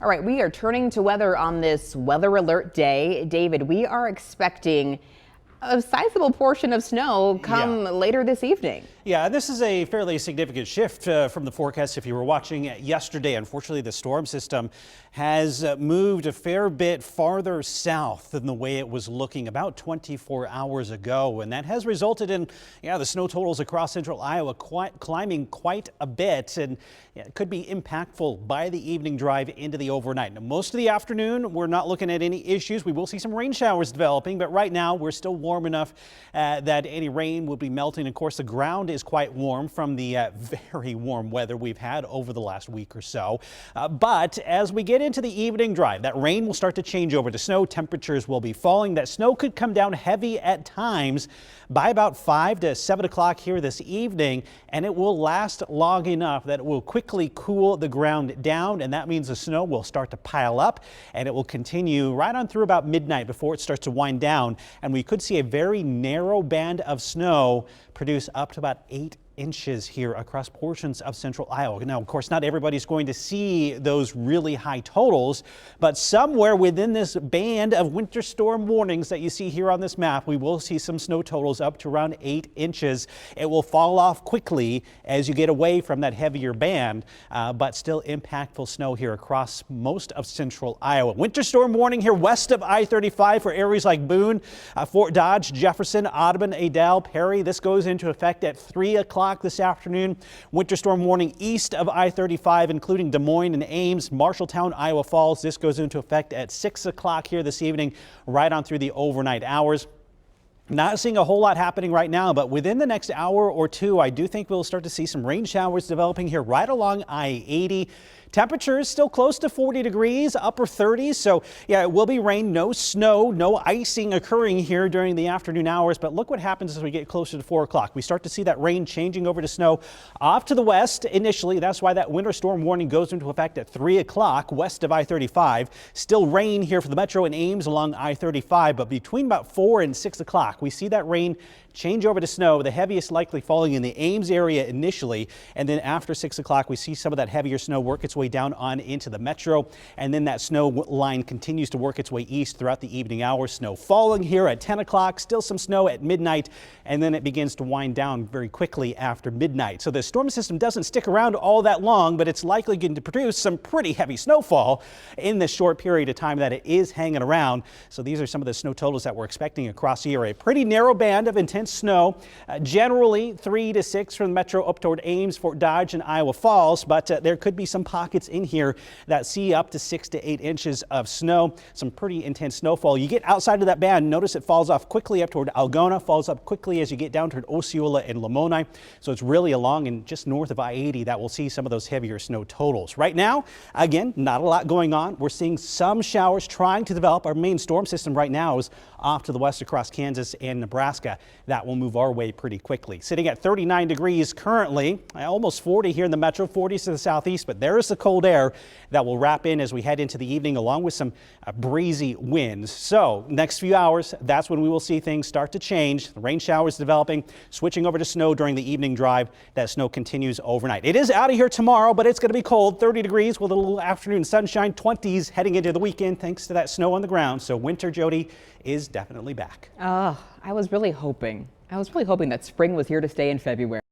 All right, we are turning to weather on this weather alert day. David, we are expecting a sizable portion of snow come later this evening. Yeah, this is a fairly significant shift from the forecast if you were watching yesterday. Unfortunately, the storm system has moved a fair bit farther south than the way it was looking about 24 hours ago. And that has resulted in, the snow totals across central Iowa climbing quite a bit. And it could be impactful by the evening drive into the overnight. Now, most of the afternoon, we're not looking at any issues. We will see some rain showers developing, but right now we're still warm enough that any rain will be melting. Of course, the ground is quite warm from the very warm weather we've had over the last week or so. But as we get into the evening drive, that rain will start to change over to snow. Temperatures will be falling. That snow could come down heavy at times by about 5 to 7 o'clock here this evening, and it will last long enough that it will quickly cool the ground down, and that means the snow will start to pile up, and it will continue right on through about midnight before it starts to wind down, and we could see a very narrow band of snow produce up to about 8 inches here across portions of central Iowa. Now, of course, not everybody's going to see those really high totals, but somewhere within this band of winter storm warnings that you see here on this map, we will see some snow totals up to around 8 inches. It will fall off quickly as you get away from that heavier band, but still impactful snow here across most of central Iowa. Winter storm warning here west of I-35 for areas like Boone, Fort Dodge, Jefferson, Audubon, Adel, Perry. This goes into effect at 3 o'clock this afternoon. Winter storm warning east of I-35, including Des Moines and Ames, Marshalltown, Iowa Falls. This goes into effect at 6 o'clock here this evening, right on through the overnight hours. Not seeing a whole lot happening right now, but within the next hour or two, I do think we'll start to see some rain showers developing here right along I-80. Temperatures still close to 40 degrees, upper 30s. So yeah, it will be rain, no snow, no icing occurring here during the afternoon hours. But look what happens as we get closer to 4 o'clock. We start to see that rain changing over to snow off to the west initially. That's why that winter storm warning goes into effect at 3 o'clock west of I-35. Still rain here for the metro and Ames along I-35, but between about 4 and 6 o'clock, we see that rain change over to snow, the heaviest likely falling in the Ames area initially, and then after 6 o'clock we see some of that heavier snow work its way down on into the metro, and then that snow line continues to work its way east throughout the evening hours. Snow falling here at 10 o'clock, still some snow at midnight, and then it begins to wind down very quickly after midnight. So the storm system doesn't stick around all that long, but it's likely going to produce some pretty heavy snowfall in this short period of time that it is hanging around. So these are some of the snow totals that we're expecting across the area. Pretty narrow band of intense snow, generally 3 to 6 from the metro up toward Ames, Fort Dodge, and Iowa Falls, but there could be some pockets in here that see up to 6 to 8 inches of snow, some pretty intense snowfall. You get outside of that band, notice it falls off quickly up toward Algona, falls up quickly as you get down toward Osceola and Lamoni. So it's really along and just north of I-80 that we'll see some of those heavier snow totals. Right now, again, not a lot going on. We're seeing some showers trying to develop. Our main storm system right now is off to the west across Kansas and Nebraska. That will move our way pretty quickly. Sitting at 39 degrees currently, almost 40 here in the metro, 40s to the southeast, but there is the cold air that will wrap in as we head into the evening along with some breezy winds. So next few hours, that's when we will see things start to change. The rain showers developing, switching over to snow during the evening drive. That snow continues overnight. It is out of here tomorrow, but it's going to be cold, 30 degrees with a little afternoon sunshine, 20s heading into the weekend thanks to that snow on the ground. So winter, Jody, is definitely back. Oh, I was really hoping that spring was here to stay in February.